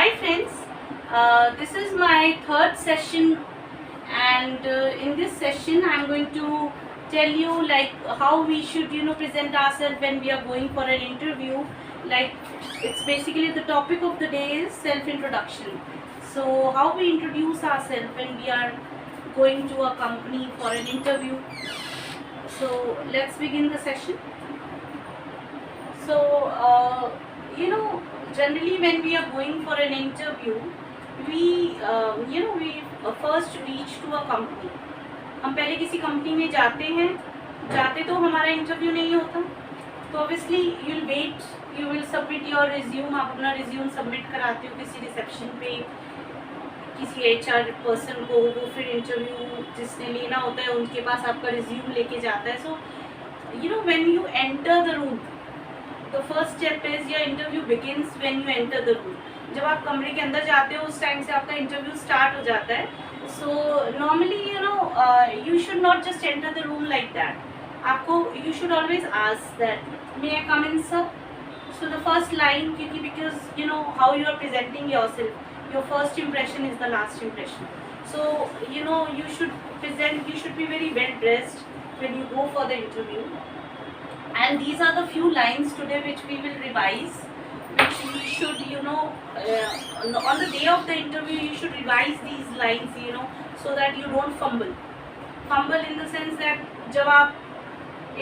Hi friends, this is my third session, and in this session I'm going to tell you like how we should present ourselves when we are going for an interview. Like, it's basically the topic of the day is self introduction. So how we introduce ourselves when we are going to a company for an interview. So let's begin the session. So generally when we are going for an interview, we first reach to a company. हम पहले किसी company में जाते तो हमारा interview नहीं होता, तो obviously you will wait, you will submit your resume. आप अपना रिज्यूम सबमिट कराते हो किसी रिसेप्शन पे, किसी एचआर पर्सन को, वो फिर इंटरव्यू जिसने लेना होता है उनके पास आपका रिज्यूम लेके जाता है. So when you enter the room, the first step is your interview begins when you enter the room. जब आप कमरे के अंदर जाते हो उस टाइम से आपका इंटरव्यू स्टार्ट हो जाता है. So normally you should not just enter the room like that. आपको you should always ask that may I come in sir. So the first line, क्योंकि because how you are presenting your self, your first impression is the last impression. So you should present, you should be very well dressed when you go for the interview. And these are the few lines today which we will revise, which you should on the day of the interview you should revise these lines, so that you don't fumble in the sense that जब आप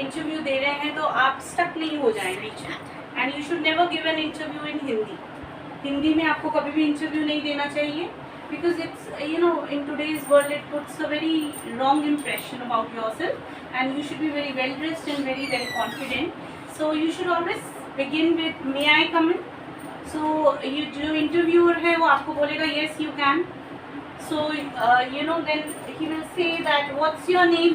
interview दे रहे हैं तो आप stuck नहीं हो जाएं बीच में. And you should never give an interview in Hindi में आपको कभी भी इंटरव्यू नहीं देना चाहिए, because it's in today's world it puts a very wrong impression about yourself, and you should be very well dressed and very well confident. So you should always begin with may I come in. So जो interviewer है वो आपको बोलेगा yes you can. So then he will say that what's your name,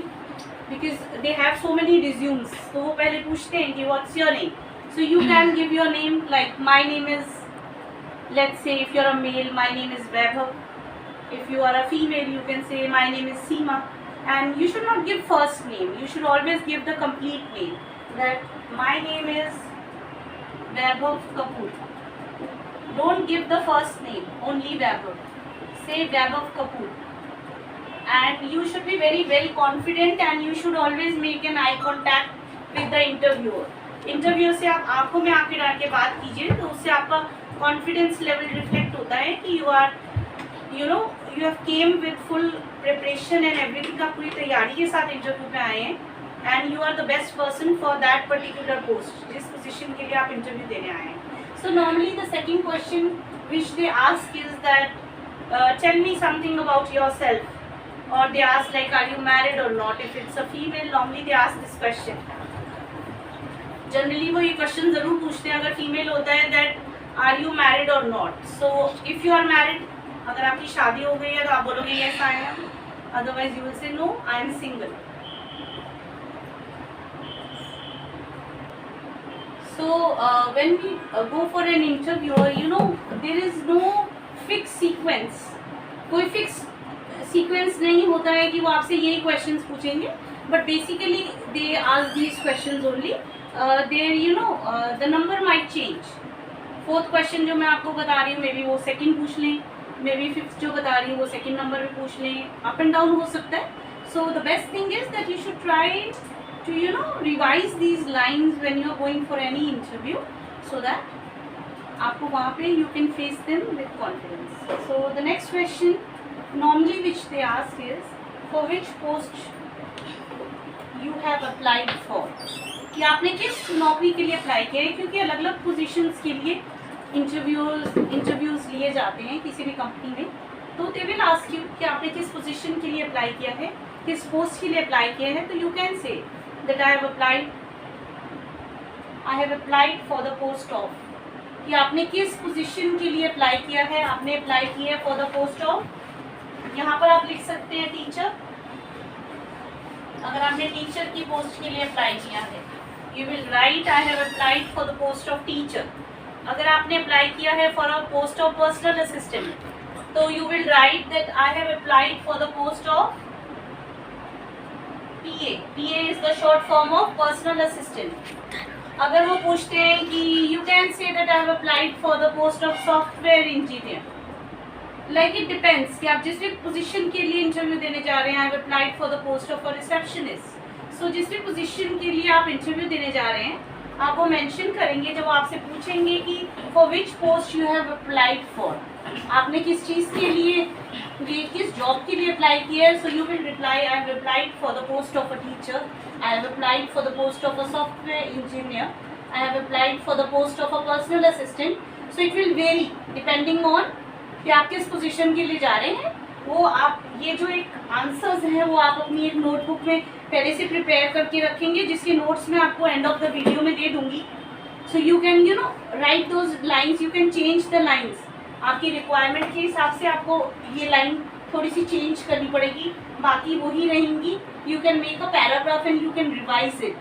because they have so many resumes. तो वो पहले पूछते हैं कि what's your name. So you can give your name like my name is, let's say if you're a male, my name is Vaibhav. If you are a female, you can say my name is Seema. And you should not give first name, you should always give the complete name, that my name is Vaibhav Kapoor. Don't give the first name, only Vaibhav. Say Vaibhav Kapoor. And you should be very well confident, and you should always make an eye contact with the interviewer. Interview से आप आंखों में आंखें डाल के बात कीजिए, तो उससे आपका कॉन्फिडेंस लेवल रिफ्लेक्ट होता है कि you have came with full preparation and everything. आप पूरी तैयारी के साथ इंटरव्यू में आए हैं, and you are the best person for that particular post, जिस पोजीशन के लिए आप इंटरव्यू देने आए हैं. So normally the second question which they ask is that tell me something about yourself, or they ask like are you married or not. If it's a female, normally they ask this question. Generally वो ये question ज़रूर पूछते हैं अगर female होता है, that are you married और not. So if you are married, अगर आपकी शादी हो गई है तो आप बोलोगे yes I am, otherwise you will say no I am single. So when we go for an interview, there is no fix sequence. कोई फिक्स सीक्वेंस नहीं होता है कि वो आपसे यही क्वेश्चंस पूछेंगे, but basically they ask these questions only. the number might change. Fourth question जो मैं आपको बता रही हूँ, मे बी वो सेकंड पूछ लें, मे बी फिफ्थ जो बता रही हूँ वो सेकंड नंबर पे पूछ लें. अप एंड डाउन हो सकता है. So the best thing is that you should try to revise these lines when you are going for any interview, so that आपको वहाँ पे you can face them with confidence. So the next question normally which they ask is for which post you have applied for, कि आपने किस नौकरी के लिए apply किया है. क्योंकि अलग अलग पोजीशंस के लिए इंटरव्यूज़ लिए जाते हैं किसी भी कंपनी में, तो दे विल आस्क यू कि आपने किस पोजीशन के लिए अप्लाई किया है, किस पोस्ट के लिए अप्लाई किया है. तो you can say that I have applied for the post of, कि आपने किस पोजीशन के लिए अप्लाई किया है. आपने अप्लाई किया है फॉर द पोस्ट ऑफ, यहाँ पर आप लिख सकते हैं टीचर. अगर आपने टीचर की पोस्ट के लिए अप्लाई किया है, you will write I have applied for the post of teacher. अगर आपने अप्लाई किया है for a post of personal assistant, तो you will write that I have applied for the post of PA. PA is the short form of personal assistant. अगर वो पूछते हैं कि you can say that I have applied for the post of software engineer, like it depends कि आप जिस भी position के लिए इंटरव्यू देने जा रहे हैं, I have applied for the post of a receptionist. So जिस भी पोजीशन के लिए आप इंटरव्यू देने जा रहे हैं, आप वो मेंशन करेंगे जब आपसे पूछेंगे कि for which post you have applied for, आपने किस चीज़ के लिए, किस जॉब के लिए अप्लाई किया है। So you will reply I have applied for the post of a teacher, I have applied for the post of a software engineer, I have applied for the post of a personal assistant. So it will very depending on कि आप किस position के लिए जा रहे हैं। वो आप ये जो एक आंसर्स हैं वो आप अपनी एक नोटबुक में पहले से प्रिपेयर करके रखेंगे, जिसके नोट्स मैं आपको एंड ऑफ द वीडियो में दे दूंगी। So you can write those lines, you can change the lines. आपकी रिक्वायरमेंट के हिसाब से आपको ये लाइन थोड़ी सी चेंज करनी पड़ेगी, बाकी वही रहेंगी। You can make a paragraph and you can revise it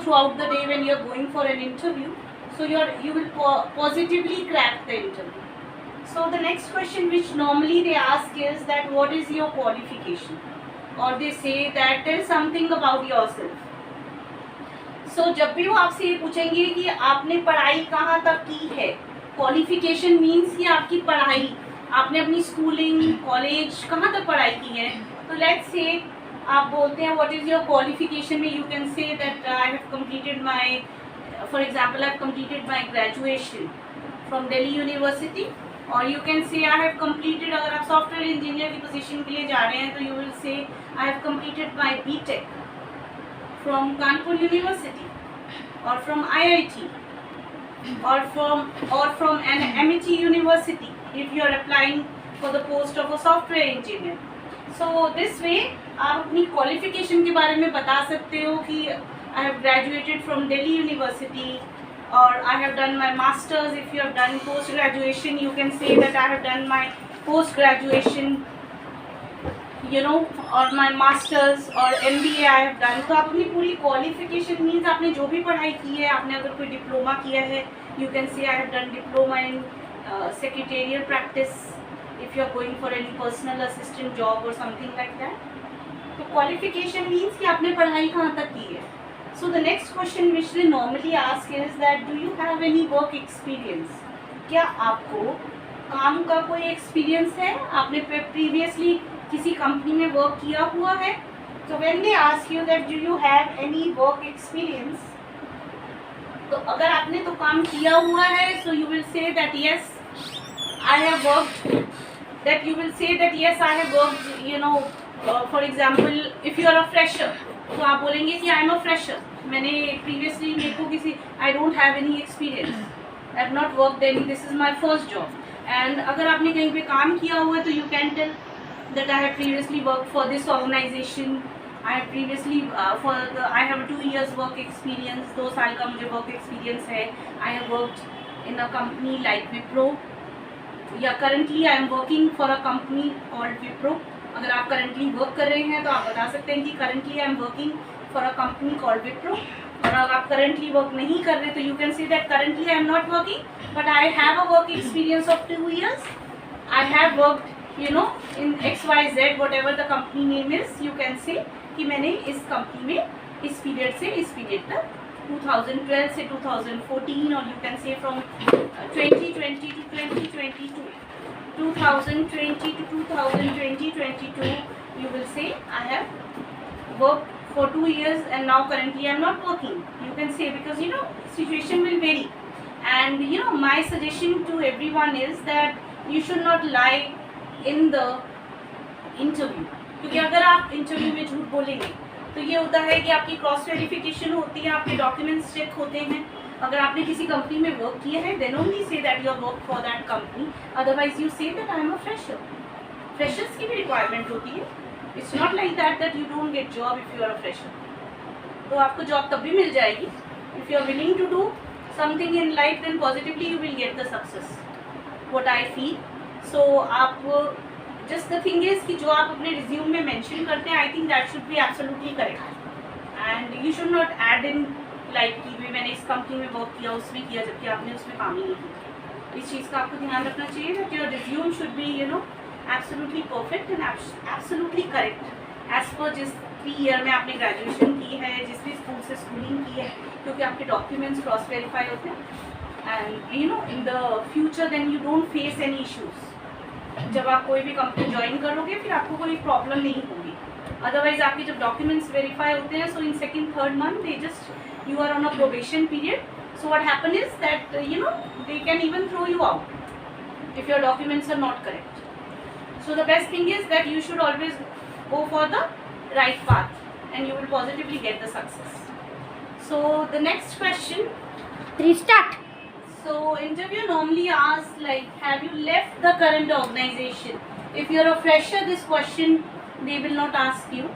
throughout the day when you are going for an interview. So you will positively crack the interview. So the next question which normally they ask is that what is your qualification, or they say that tell something about yourself. So जब भी वो आपसे ये पूछेंगे कि आपने पढ़ाई कहाँ तक की है, क्वालिफिकेशन मीन्स कि आपकी पढ़ाई, आपने अपनी स्कूलिंग कॉलेज कहाँ तक पढ़ाई की है। तो लेट्स से आप बोलते हैं व्हाट इज़ योर क्वालिफिकेशन में, you can say that I have completed my, for example I have completed my graduation from Delhi university, और you can say I have completed, अगर आप सॉफ्टवेयर इंजीनियर की position के लिए जा रहे हैं तो you will say I have completed my B Tech from Kanpur university और from IIT or from an MIT university if you are applying for the post of a software engineer. So this way आप अपनी qualification के बारे में बता सकते हो कि I have graduated from Delhi University, or I have done my masters. If you have done post graduation, you can say that I have done my post graduation, or my masters or MBA I have done. तो आप अपनी पूरी qualification means आपने जो भी पढ़ाई की है, आपने अगर कोई डिप्लोमा किया है, you can say I have done diploma in secretarial practice if you are going for any personal assistant job or something like that. तो qualification means कि आपने पढ़ाई कहाँ तक की है. So the next question which they normally ask is that do you have any work experience? क्या आपको काम का कोई एक्सपीरियंस है, आपने प्रीवियसली किसी कंपनी में वर्क किया हुआ है. So when they ask you that do you have any work experience, तो अगर आपने तो काम किया हुआ है, so you will say that yes I have worked, that you will say that yes I have worked, for example if you are a fresher, तो आप बोलेंगे कि आई एम अ फ्रेशर, मैंने प्रीवियसली मेरे को किसी, I don't have any experience, I have not worked any, this is my first job. And अगर आपने कहीं पे काम किया हुआ है तो you can tell that I have previously work for this organisation, I have previously I have 2 years work experience, 2 साल का मुझे वर्क एक्सपीरियंस है. I have worked in a company like Wipro, या currently I am working for a company called Wipro. अगर आप currently work कर रहे हैं तो आप बता सकते हैं कि currently I am working for a company called Wipro. और अगर आप करंटली वर्क नहीं कर रहे तो you can say that currently I am not working but I have a work experience of 2 years. I have worked in XYZ whatever the company name is, you can say कि मैंने इस company में इस period से इस period तक 2012 से 2014, और यू कैन से from 2020 to 2022, 2020 to 2022, you will say I have worked for 2 years and now currently I am not working. You can say because situation will vary, and my suggestion to everyone is that you should not lie in the interview. क्योंकि अगर आप interview में झूठ बोलेंगे तो ये होता है कि आपकी क्रॉस वेरिफिकेशन होती है, आपके डॉक्यूमेंट्स चेक होते हैं. अगर आपने किसी कंपनी में वर्क किया है then only say that you are work for that company, otherwise you say that I am a fresher. Freshers की भी रिक्वायरमेंट होती है. It's not like that you don't get job if you are a fresher. तो आपको job तब भी मिल जाएगी if you are willing to do something in life, then positively you will get the success, what I feel. So आप just the thing is कि जो आप अपने रिज्यूम में मेंशन करते हैं, I think that should be absolutely correct, and you should not add in like कि मैंने इस कंपनी में वर्क किया, उसमें किया, जबकि आपने उसमें काम ही नहीं किया. इस चीज़ का आपको ध्यान रखना चाहिए that your resume should be absolutely perfect and absolutely correct. As पर जिस भी ईयर में आपने ग्रेजुएशन की है, जिस भी स्कूल से स्कूलिंग की है, क्योंकि आपके डॉक्यूमेंट्स क्रॉस वेरीफाई होते हैं and you know in the future then you don't face any issues. जब आप कोई भी कंपनी ज्वाइन करोगे फिर आपको कोई प्रॉब्लम नहीं होगी। अदरवाइज आपके जब डॉक्यूमेंट्स वेरीफाई होते हैं, so in second third month they just you are on a probation period, so what happen is that you know they can even throw you out if your documents are not correct. So the best thing is that you should always go for the right path and you will positively get the success. So the next question, Restart. so interview normally asks like, have you left the current organization? If you're a fresher, this question they will not ask you.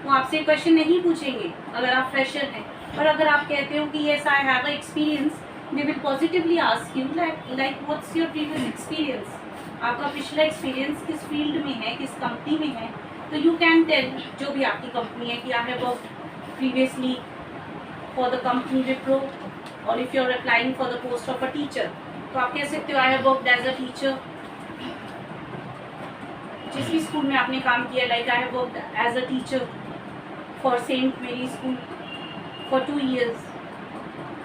वो आपसे question नहीं पूछेंगे अगर आप fresher हैं। और अगर आप कहते हो कि yes I have a experience, they will positively ask you like what's your previous experience, आपका पिछला एक्सपीरियंस किस फील्ड में है, किस कंपनी में है। तो यू कैन टेल जो भी आपकी कंपनी है कि I have worked previously for the company Wipro, और if you are applying for the post of a teacher तो आप कह सकते हो I have worked as a teacher. जिस भी स्कूल में आपने काम किया, like I have worked as a teacher for saint Mary school for 2 years.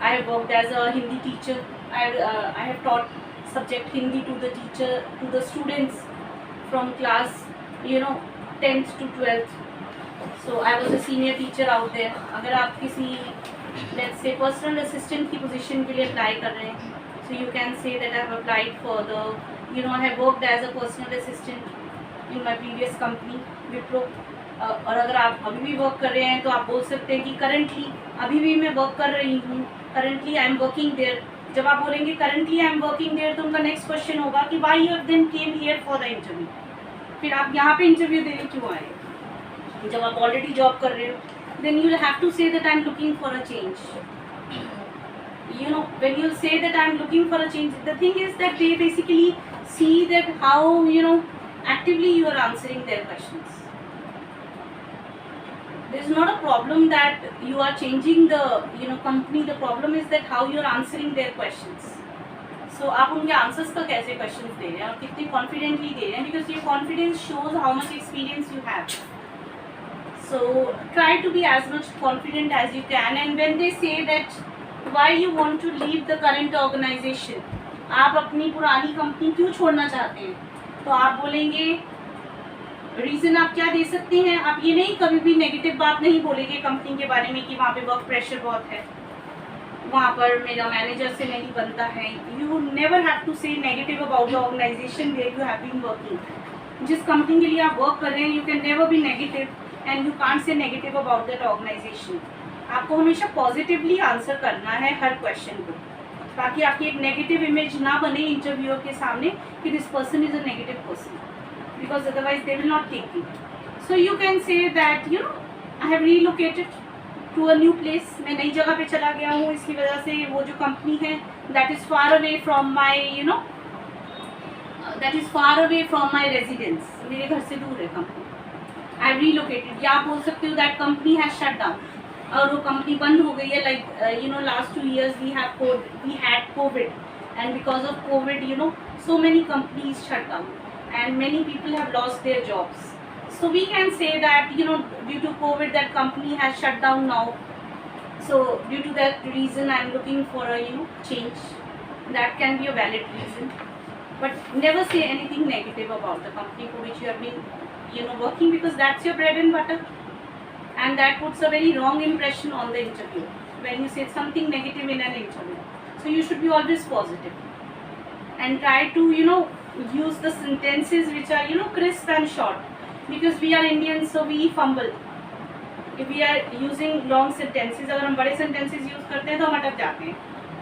I have worked as a Hindi teacher. I have taught subject Hindi to the students from class 10th to 12th. So I was a senior teacher out there. अगर आप किसी let's say personal assistant की position के लिए apply कर रहे हैं, so you can say that I have applied for the I have worked as a personal assistant in my previous company Wipro. और अगर आप अभी भी वर्क कर रहे हैं तो आप बोल सकते हैं कि करंटली अभी भी मैं वर्क कर रही हूँ, currently I am working there. जब आप बोलेंगे currently I am working there तो उनका नेक्स्ट क्वेश्चन होगा कि why you then came here for the interview, फिर आप यहाँ पे इंटरव्यू देने क्यों आए। जब आप ऑलरेडी जॉब कर रहे हो then you have to say that I am looking for a change. When you say that I am looking for a change, the thing is that they basically see that how actively you are answering their questions. There is not a problem that you are changing the company. The problem is that how you are answering their questions. So आप उनके answers का कैसे questions दे रहे हैं और कितने confidently दे रहे हैं, because your confidence shows how much experience you have. So try to be as much confident as you can. And when they say that why you want to leave the current organization, आप अपनी पुरानी company क्यों छोड़ना चाहते हैं, तो आप बोलेंगे रीज़न आप क्या दे सकते हैं। आप ये नहीं कभी भी नेगेटिव बात नहीं बोलेंगे कंपनी के बारे में कि वहाँ पे वर्क प्रेशर बहुत है, वहाँ पर मेरा मैनेजर से नहीं बनता है। You never have to say negative about the organisation where you have been working. जिस कंपनी के लिए आप वर्क कर रहे हैं you can never be negative and you can't say negative about that organisation. आपको हमेशा पॉजिटिवली आंसर करना है हर क्वेश्चन को, ताकि आपकी एक नेगेटिव इमेज ना बने इंटरव्यूअर के सामने कि this person is a negative person, because otherwise they will not take you. So you can say that I have relocated to a new place. मैं नई जगह पे चला गया हूँ, इसकी वजह से वो जो कंपनी है that is far away from my that is far away from my residence. मेरे घर से दूर है कंपनी. I have relocated. या आप बोल सकते हो that company has shut down. और वो कंपनी बंद हो गई है, like last 2 years we had COVID, and because of COVID so many companies shut down. And many people have lost their jobs. So we can say that due to COVID that company has shut down now. So due to that reason I am looking for a change. That can be a valid reason. But never say anything negative about the company for which you have been working, because that's your bread and butter. And that puts a very wrong impression on the interview when you say something negative in an interview. So you should be always positive. And try to use the sentences which are crisp and short, because we are Indians so we fumble if we are using long sentences. अगर हम बड़े sentences use करते हैं तो हम अटक जाते हैं.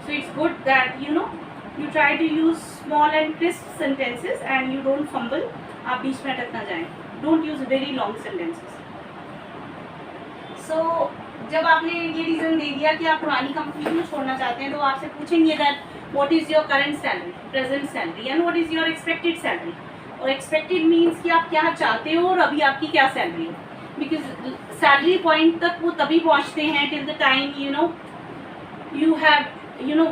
So it's good that you try to use small and crisp sentences and you don't fumble. आप बीच में अटक ना जाएं. Don't use very long sentences. So जब आपने ये रीज़न दे दिया कि आप पुरानी कंपनी क्यों छोड़ना चाहते हैं, तो आपसे पूछेंगे that what is your current salary, present salary, and what is your expected salary. और expected means कि आप क्या चाहते हो और अभी आपकी क्या सैलरी है, because सैलरी पॉइंट तक वो तभी पहुँचते हैं till the time you have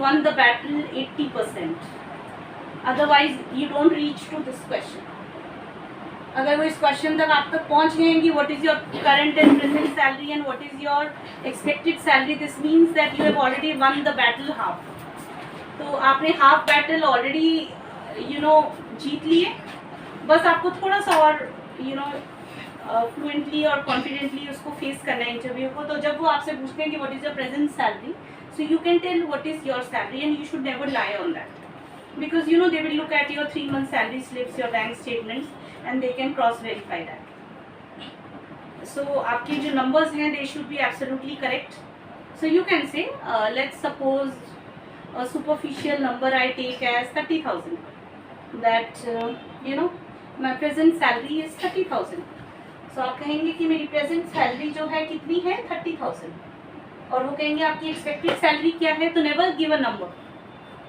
won the battle 80%. Otherwise you don't reach to this question. अगर वो इस क्वेश्चन तक आप तक पहुंच गए हैं कि what is your current and present salary and what is your expected salary, this means that you have already one the battle half. तो आपने हाफ बैटल ऑलरेडी जीत लिए, बस आपको थोड़ा सा और फ्लुएंटली और कॉन्फिडेंटली उसको फेस करना है इंटरव्यू को। तो जब वो आपसे पूछते हैं कि what is your present salary, so you can tell what is your salary and you should never lie on that, because they will look at your 3 month salary slips, your bank statements, and they can cross verify that. So आपके जो numbers हैं they should be absolutely correct. So you can say let's suppose a superficial number I take as 30,000, that my present salary is 30,000. So आप कहेंगे कि मेरी present salary जो है कितनी है 30,000, और वो कहेंगे आपकी एक्सपेक्टेड सैलरी क्या है, तो नेवर गिव अ नंबर।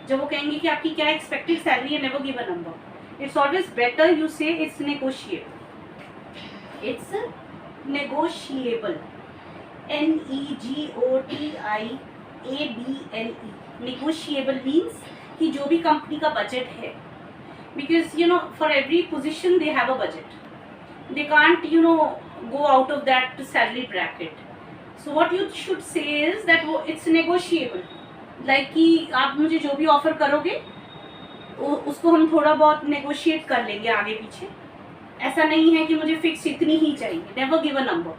जब वो कहेंगे कि आपकी क्या एक्सपेक्टेड सैलरी है, never give a number. It's always better you say it's negotiable. It's negotiable, NEGOTIABLE। Negotiable means कि जो भी कंपनी का बजट है, because for every position they have a budget, they can't go out of that salary bracket. So what you should say is that वो it's negotiable, like कि आप मुझे जो भी ऑफर करोगे उसको हम थोड़ा बहुत नेगोशिएट कर लेंगे आगे पीछे। ऐसा नहीं है कि मुझे फिक्स इतनी ही चाहिए, never give a number.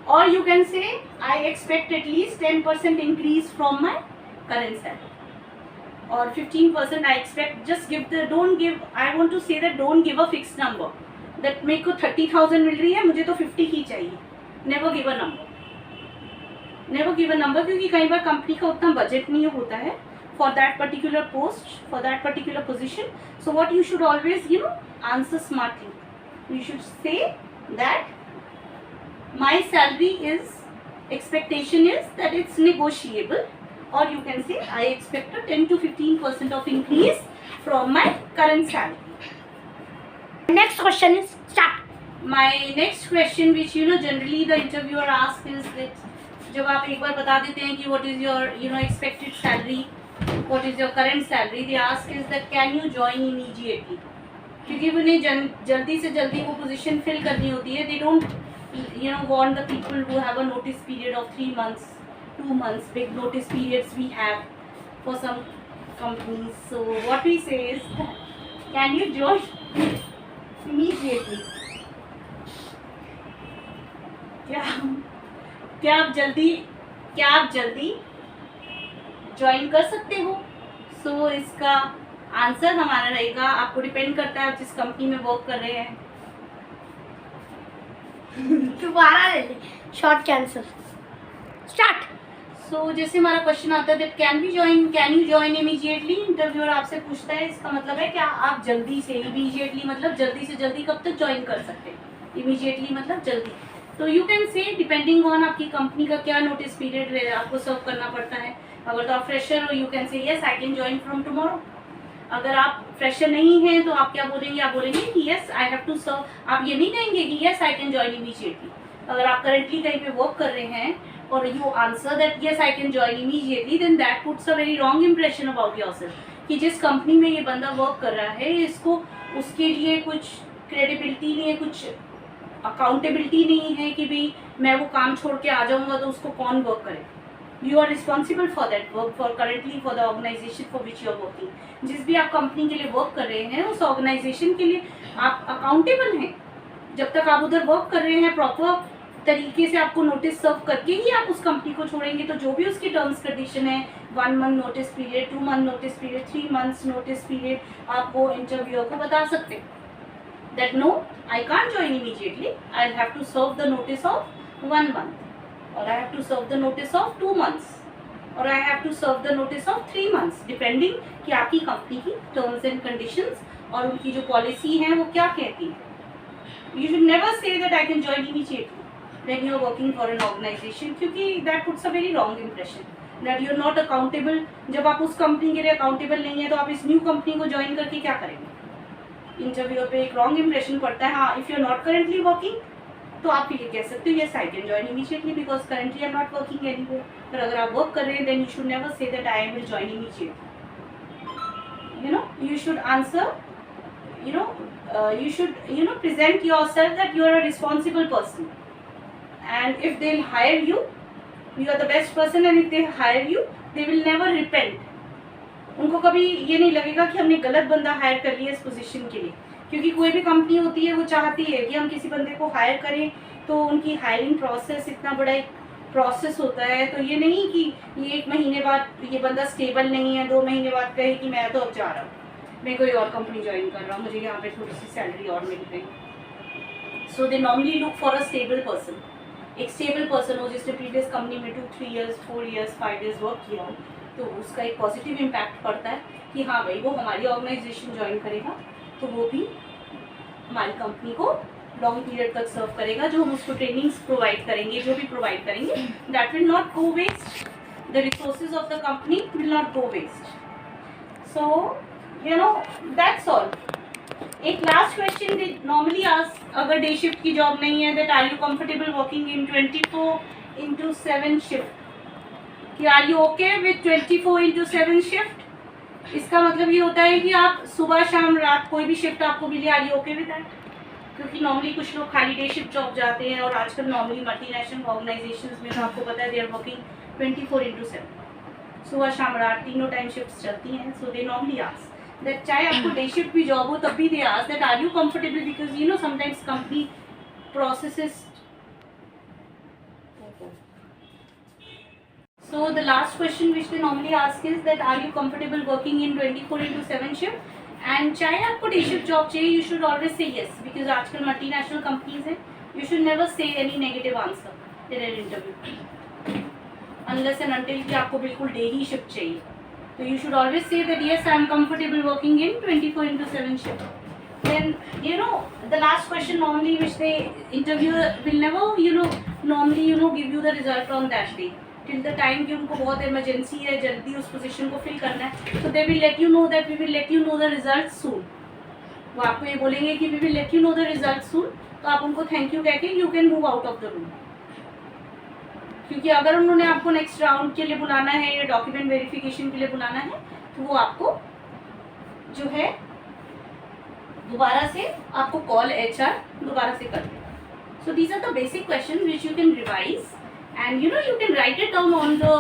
और you can say I expect at least 10% increase from my current salary, और 15% I expect, just give the, don't give, I want to say that don't give a fixed number that मेरे को 30,000 मिल रही है, मुझे तो 50 ही चाहिए। never give a number, never give a number, क्योंकि कई बार कंपनी का उतना बजट नहीं होता है for that particular post, for that particular position. So what you should always answer smartly. You should say that my salary is, expectation is that it's negotiable, और you can say I expect a 10 to 15% of increase from my current salary. Next question is start. My next question which generally the interviewer asks is that जब आप एक बार बता देते हैं कि what is your expected salary, what is your current salary, they ask is that can you join immediately, क्योंकि उन्हें जल्दी से जल्दी वो पोजीशन फिल करनी होती है। they don't want the people who have a notice period of 3 months, 2 months, big notice periods we have for some companies. So what we say is can you join immediately, क्या आप जल्दी join कर सकते हो। सो इसका answer हमारा रहेगा, आपको डिपेंड करता है आप जिस कंपनी में वर्क कर रहे हैं। दोबारा ले ले, शॉर्ट कैंसर स्टार्ट। सो जैसे हमारा क्वेश्चन आता है that can you join immediately, interviewer आपसे पूछता है, इसका मतलब है क्या आप जल्दी से, इमीडिएटली मतलब जल्दी से जल्दी कब तक ज्वाइन कर सकते हैं, इमीडिएटली मतलब जल्दी। तो यू कैन से डिपेंडिंग ऑन आपकी कंपनी का क्या नोटिस पीरियड आपको सर्व करना पड़ता है। अगर तो आप फ्रेशर हो, यू कैन से yes I can join from tomorrow. अगर आप फ्रेशर नहीं हैं तो आप क्या बोलेंगे, आप बोलेंगे कि yes I have to serve. आप ये नहीं कहेंगे कि yes I can join immediately. अगर आप करेंटली कहीं पे वर्क कर रहे हैं और you answer that yes I can join immediately, then that puts a very wrong impression about yourself कि जिस कंपनी में ये बंदा वर्क कर रहा है इसको उसके लिए कुछ क्रेडिबिलिटी नहीं है, कुछ अकाउंटेबिलिटी नहीं है कि भाई मैं वो काम छोड़ के आ जाऊंगा तो उसको कौन वर्क करे। You are responsible for that work, for currently for the organisation for which you are working. जिस भी आप कंपनी के लिए वर्क कर रहे हैं उस ऑर्गेनाइजेशन के लिए आप अकाउंटेबल हैं। जब तक आप उधर वर्क कर रहे हैं प्रॉपर तरीके से आपको नोटिस सर्व करके ही आप उस कंपनी को छोड़ेंगे, तो जो भी उसकी टर्म्स कंडीशन है 1 month notice period, 2 month notice period, 3 months notice period, आप वो इंटरव्यूअर को बता सकते हैं that no, I can't join immediately. I'll have to serve the notice of 1 month, or I have to serve the notice of 2 months, or I have to serve the notice of 3 months, depending कि आपकी company की terms and conditions और उनकी जो policy है वो क्या कहती है। You should never say that I can join immediately when you are working for an organization, क्योंकि that puts a very wrong impression that you are not accountable। जब आप उस कंपनी के लिए अकाउंटेबल नहीं है तो आप इस न्यू कंपनी को ज्वाइन करके क्या करेंगे। इंटरव्यू पे एक रॉन्ग इंप्रेशन पड़ता है। हाँ, if you are not currently working तो आप ये कह सकते हो yes I can join immediately because currently I am not working anywhere. पर अगर आप वर्क कर रहे हैं then you should never say that I will join immediately. You should answer you should present yourself that you are a responsible person, and if they'll hire you, you are the best person, and if they hire you, they will never repent. उनको कभी ये नहीं लगेगा कि हमने गलत बंदा higher कर लिया इस पोजीशन के लिए, क्योंकि कोई भी कंपनी होती है वो चाहती है कि हम किसी बंदे को हायर करें, तो उनकी हायरिंग प्रोसेस इतना बड़ा एक प्रोसेस होता है। तो ये नहीं कि ये 1 महीने बाद ये बंदा स्टेबल नहीं है, 2 महीने बाद कहे कि मैं तो अब जा रहा हूँ, मैं कोई और कंपनी ज्वाइन कर रहा हूँ, मुझे यहाँ पे थोड़ी सी सैलरी और मिल गई। So they normally look for a stable person, एक स्टेबल पर्सन हो जिसने प्रीवियस कंपनी में 2, 3 years, 4 years, 5 years वर्क किया हो, तो उसका एक पॉजिटिव इम्पैक्ट पड़ता है कि हाँ भाई वो हमारी ऑर्गेनाइजेशन ज्वाइन करेगा तो वो भी हमारी कंपनी को लॉन्ग पीरियड तक सर्व करेगा। जो हम उसको ट्रेनिंग्स प्रोवाइड करेंगे, जो भी प्रोवाइड करेंगे, that will not go waste, the resources of the company will not go waste. So that's all. एक last question they normally ask, अगर डे शिफ्ट की जॉब नहीं है, that are you comfortable working in 24/7 shift, कि are you okay with 24/7 shift? इसका मतलब ये होता है कि आप सुबह शाम रात कोई भी शिफ्ट आपको मिले, are you okay with that? क्योंकि नॉर्मली कुछ लोग खाली डे शिफ्ट जॉब जाते हैं, और आजकल नॉर्मली मल्टीनेशनल ऑर्गेनाइजेशंस में तो आपको पता है दे आर वर्किंग 24/7, सुबह शाम रात तीनों टाइम शिफ्ट चलती हैं। So they normally ask that चाहे आपको डे शिफ्ट भी जॉब हो तब भी they ask that are you comfortable, because sometimes company processes. So the last question which they normally ask is that are you comfortable working in 24/7 shift? And चाहे आपको day shift job चाहिए, you should always say yes, because आजकल multinational companies हैं, you should never say any negative answer in an interview, unless and until कि आपको बिल्कुल day ही shift चाहिए। तो you should always say that yes, I am comfortable working in 24/7 shift. Then the last question normally which the interviewer will never normally give you the result on that day, till the time कि उनको बहुत emergency है, जल्दी उस position को fill करना है, तो they will let you know that we will let you know the result soon. वो आपको ये बोलेंगे कि we will let you know the result soon, तो आप उनको थैंक यू कह के you can move out of the room. क्योंकि अगर उन्होंने आपको नेक्स्ट राउंड के लिए बुलाना है या डॉक्यूमेंट वेरिफिकेशन के लिए बुलाना है, तो वो आपको जो है दोबारा से आपको कॉल HR दोबारा से कर दे। So these are the basic question which you can revise, and you can write it down on the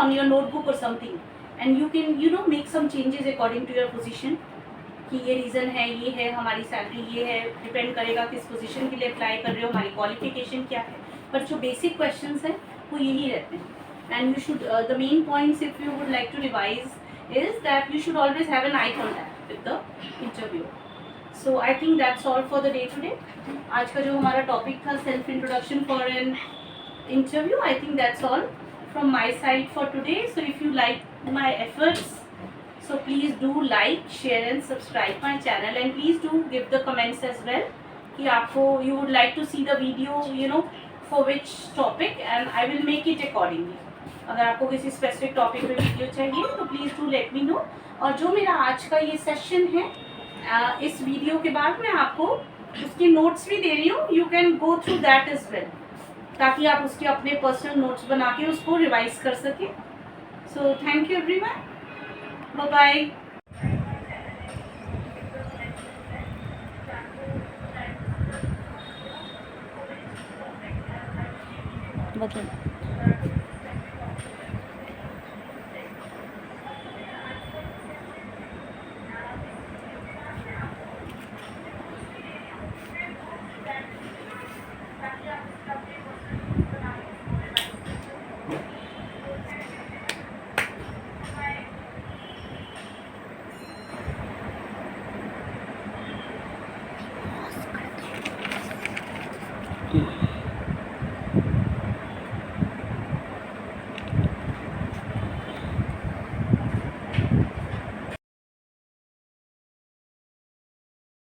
on your notebook or something, and you can make some changes according to your position, कि ये reason है, ये है हमारी salary, ये है, depend करेगा किस पोजीशन के लिए अप्लाई कर रहे हो, हमारी क्वालिफिकेशन क्या है, पर जो बेसिक क्वेश्चंस हैं वो यही रहते हैं। And you should the main points if you would like to revise is that you should always have an eye contact with the interview. So I think that's all for the day today. आज का जो हमारा topic था self introduction for an interview, I think that's all from my side for today. So if you like my efforts, so please do like, share and subscribe my channel, and please do give the comments as well कि आपको you would like to see the video for which topic, and I will make it accordingly. अगर आपको किसी specific topic पे video चाहिए तो please do let me know. और जो मेरा आज का ये सेशन है, इस वीडियो के बाद मैं आपको उसके नोट्स भी दे रही हूँ, you can go through that as well, ताकि आप उसके अपने पर्सनल नोट्स बना के उसको रिवाइज कर सकें। So thank you everyone, bye bye.